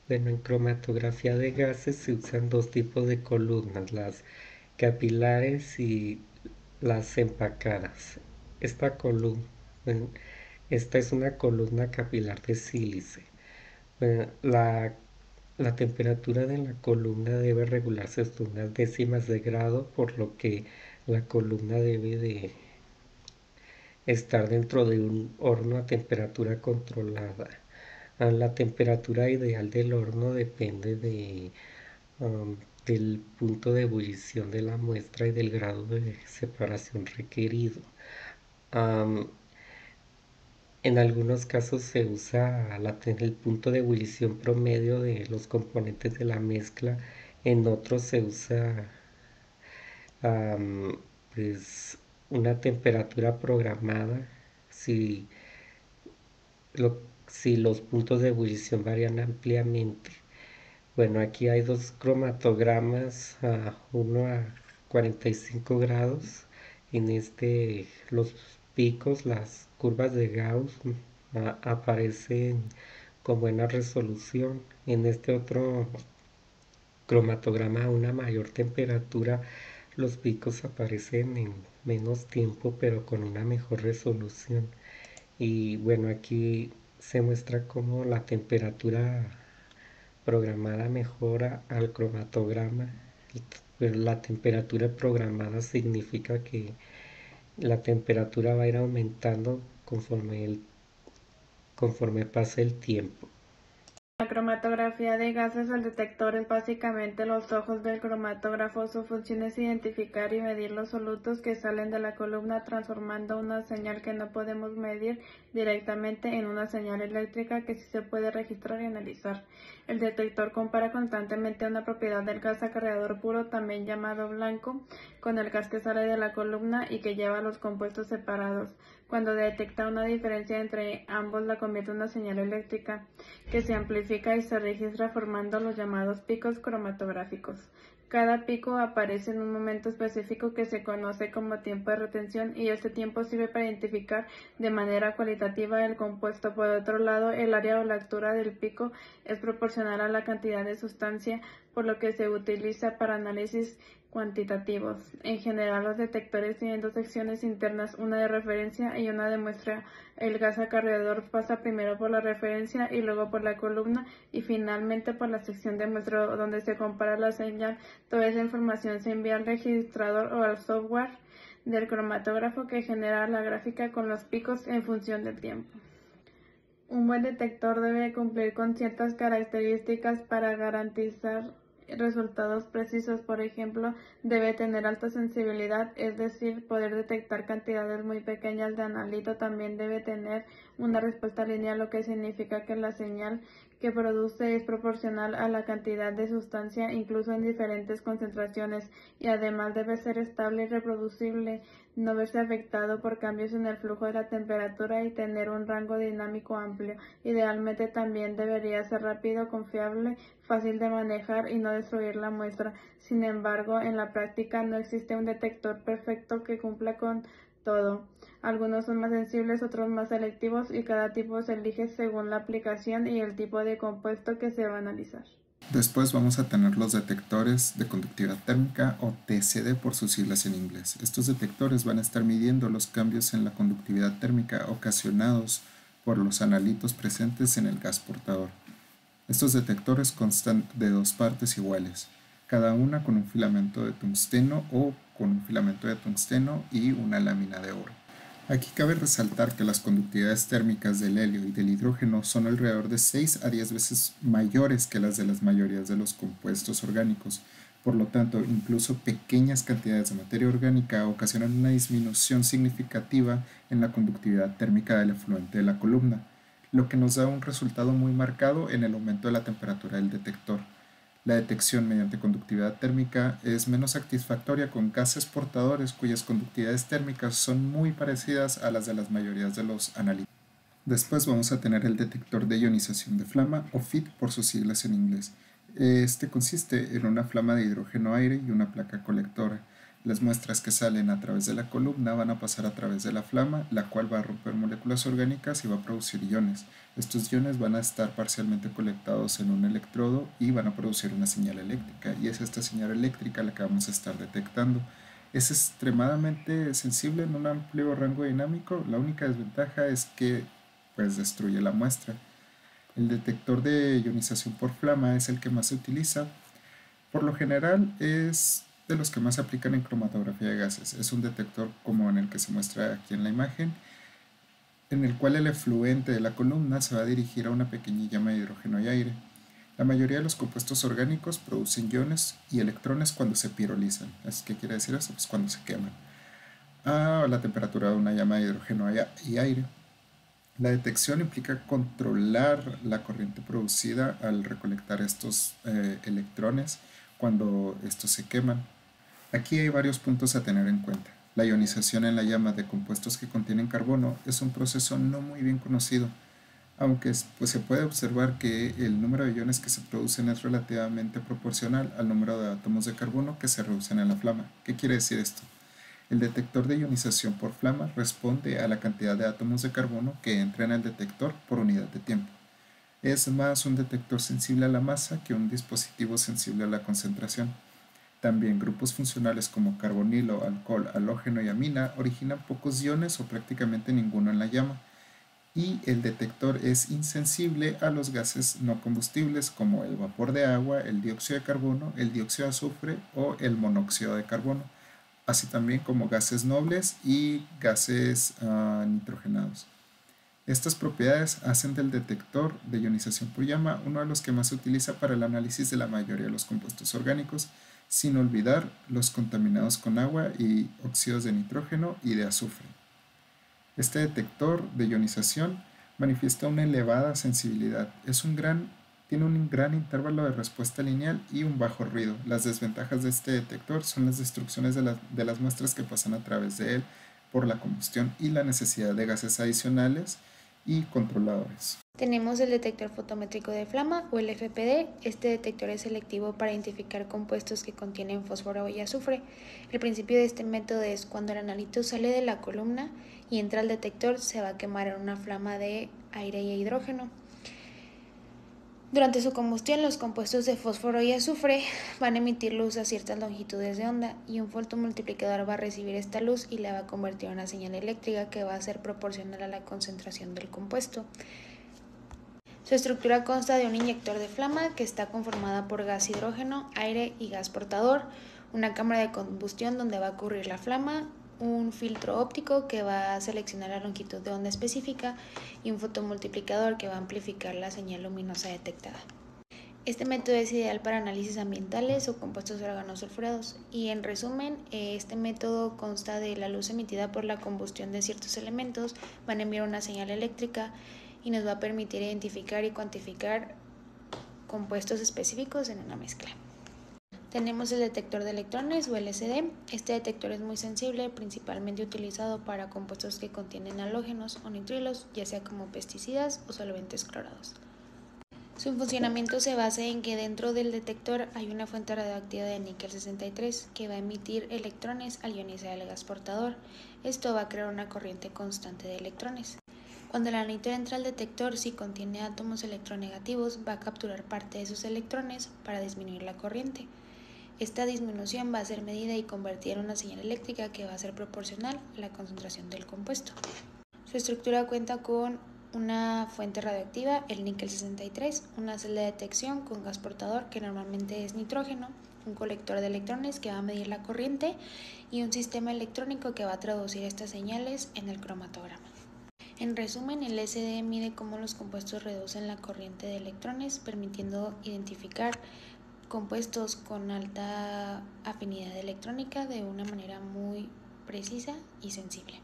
Bueno, en cromatografía de gases se usan dos tipos de columnas, las capilares y las empacadas. Esta columna, bueno, esta es una columna capilar de sílice. Bueno, la temperatura de la columna debe regularse hasta unas décimas de grado, por lo que la columna debe de estar dentro de un horno a temperatura controlada. La temperatura ideal del horno depende del punto de ebullición de la muestra y del grado de separación requerido. Um, en algunos casos se usa el punto de ebullición promedio de los componentes de la mezcla, en otros se usa um, pues, una temperatura programada si, lo, si los puntos de ebullición varían ampliamente. Bueno, aquí hay dos cromatogramas, uno a 45 grados. En este los picos, las curvas de Gauss aparecen con buena resolución. En este otro cromatograma a una mayor temperatura, los picos aparecen en menos tiempo pero con una mejor resolución. Y bueno, aquí se muestra cómo la temperatura programada mejora al cromatograma. Pues la temperatura programada significa que la temperatura va a ir aumentando conforme pase el tiempo. La cromatografía de gases, el detector es básicamente los ojos del cromatógrafo. Su función es identificar y medir los solutos que salen de la columna, transformando una señal que no podemos medir directamente en una señal eléctrica que sí se puede registrar y analizar. El detector compara constantemente una propiedad del gas acarreador puro, también llamado blanco, con el gas que sale de la columna y que lleva los compuestos separados. Cuando detecta una diferencia entre ambos, la convierte en una señal eléctrica que se amplifica y se registra formando los llamados picos cromatográficos. Cada pico aparece en un momento específico que se conoce como tiempo de retención, y este tiempo sirve para identificar de manera cualitativa el compuesto. Por otro lado, el área o la altura del pico es proporcional a la cantidad de sustancia, por lo que se utiliza para análisis cuantitativos. En general, los detectores tienen dos secciones internas, una de referencia y una de muestra. El gas acarreador pasa primero por la referencia y luego por la columna y finalmente por la sección de muestreo, donde se compara la señal. Toda esa información se envía al registrador o al software del cromatógrafo, que genera la gráfica con los picos en función del tiempo. Un buen detector debe cumplir con ciertas características para garantizar resultados precisos. Por ejemplo, debe tener alta sensibilidad, es decir, poder detectar cantidades muy pequeñas de analito. También debe tener una respuesta lineal, lo que significa que la señal que produce es proporcional a la cantidad de sustancia, incluso en diferentes concentraciones, y además debe ser estable y reproducible, no verse afectado por cambios en el flujo de la temperatura y tener un rango dinámico amplio. Idealmente también debería ser rápido, confiable, fácil de manejar y no destruir la muestra. Sin embargo, en la práctica no existe un detector perfecto que cumpla con todo. Algunos son más sensibles, otros más selectivos, y cada tipo se elige según la aplicación y el tipo de compuesto que se va a analizar. Después vamos a tener los detectores de conductividad térmica, o TCD por sus siglas en inglés. Estos detectores van a estar midiendo los cambios en la conductividad térmica ocasionados por los analitos presentes en el gas portador. Estos detectores constan de dos partes iguales, cada una con un filamento de tungsteno o con un filamento de tungsteno y una lámina de oro. Aquí cabe resaltar que las conductividades térmicas del helio y del hidrógeno son alrededor de 6 a 10 veces mayores que las de las mayorías de los compuestos orgánicos. Por lo tanto, incluso pequeñas cantidades de materia orgánica ocasionan una disminución significativa en la conductividad térmica del efluente de la columna, lo que nos da un resultado muy marcado en el aumento de la temperatura del detector. La detección mediante conductividad térmica es menos satisfactoria con gases portadores cuyas conductividades térmicas son muy parecidas a las de las mayorías de los analíticos. Después vamos a tener el detector de ionización de flama, o FIT por sus siglas en inglés. Este consiste en una flama de hidrógeno-aire y una placa colectora. Las muestras que salen a través de la columna van a pasar a través de la flama, la cual va a romper moléculas orgánicas y va a producir iones. Estos iones van a estar parcialmente colectados en un electrodo y van a producir una señal eléctrica, y es esta señal eléctrica la que vamos a estar detectando. Es extremadamente sensible en un amplio rango dinámico. La única desventaja es que pues destruye la muestra. El detector de ionización por flama es el que más se utiliza. Por lo general es de los que más se aplican en cromatografía de gases. Es un detector como en el que se muestra aquí en la imagen, en el cual el efluente de la columna se va a dirigir a una pequeña llama de hidrógeno y aire. La mayoría de los compuestos orgánicos producen iones y electrones cuando se pirolizan. ¿Qué quiere decir eso? Pues cuando se queman a la temperatura de una llama de hidrógeno y aire. La detección implica controlar la corriente producida al recolectar estos electrones cuando estos se queman. Aquí hay varios puntos a tener en cuenta. La ionización en la llama de compuestos que contienen carbono es un proceso no muy bien conocido, aunque pues, se puede observar que el número de iones que se producen es relativamente proporcional al número de átomos de carbono que se reducen en la flama. ¿Qué quiere decir esto? El detector de ionización por flama responde a la cantidad de átomos de carbono que entra en el detector por unidad de tiempo. Es más un detector sensible a la masa que un dispositivo sensible a la concentración. También grupos funcionales como carbonilo, alcohol, halógeno y amina originan pocos iones o prácticamente ninguno en la llama. Y el detector es insensible a los gases no combustibles como el vapor de agua, el dióxido de carbono, el dióxido de azufre o el monóxido de carbono, así también como gases nobles y gases nitrogenados. Estas propiedades hacen del detector de ionización por llama uno de los que más se utiliza para el análisis de la mayoría de los compuestos orgánicos, sin olvidar los contaminados con agua y óxidos de nitrógeno y de azufre. Este detector de ionización manifiesta una elevada sensibilidad. Tiene un gran intervalo de respuesta lineal y un bajo ruido. Las desventajas de este detector son las destrucciones de las muestras que pasan a través de él por la combustión y la necesidad de gases adicionales y controladores. Tenemos el detector fotométrico de flama o el FPD. Este detector es selectivo para identificar compuestos que contienen fósforo y azufre. El principio de este método es cuando el analito sale de la columna y entra al detector, se va a quemar en una flama de aire y hidrógeno. Durante su combustión, los compuestos de fósforo y azufre van a emitir luz a ciertas longitudes de onda, y un fotomultiplicador va a recibir esta luz y la va a convertir en una señal eléctrica que va a ser proporcional a la concentración del compuesto. Su estructura consta de un inyector de flama que está conformada por gas hidrógeno, aire y gas portador, una cámara de combustión donde va a ocurrir la flama, un filtro óptico que va a seleccionar la longitud de onda específica y un fotomultiplicador que va a amplificar la señal luminosa detectada. Este método es ideal para análisis ambientales o compuestos organosulfurados, y en resumen, este método consta de la luz emitida por la combustión de ciertos elementos, van a enviar una señal eléctrica y nos va a permitir identificar y cuantificar compuestos específicos en una mezcla. Tenemos el detector de electrones o LCD. Este detector es muy sensible, principalmente utilizado para compuestos que contienen halógenos o nitrilos, ya sea como pesticidas o solventes clorados. Su funcionamiento se basa en que dentro del detector hay una fuente radioactiva de níquel 63 que va a emitir electrones al ionizar el gas portador. Esto va a crear una corriente constante de electrones. Cuando el anillo entra al detector, si contiene átomos electronegativos, va a capturar parte de esos electrones para disminuir la corriente. Esta disminución va a ser medida y convertida en una señal eléctrica que va a ser proporcional a la concentración del compuesto. Su estructura cuenta con una fuente radioactiva, el níquel 63, una celda de detección con gas portador que normalmente es nitrógeno, un colector de electrones que va a medir la corriente y un sistema electrónico que va a traducir estas señales en el cromatograma. En resumen, el SD mide cómo los compuestos reducen la corriente de electrones, permitiendo identificar compuestos con alta afinidad electrónica de una manera muy precisa y sensible.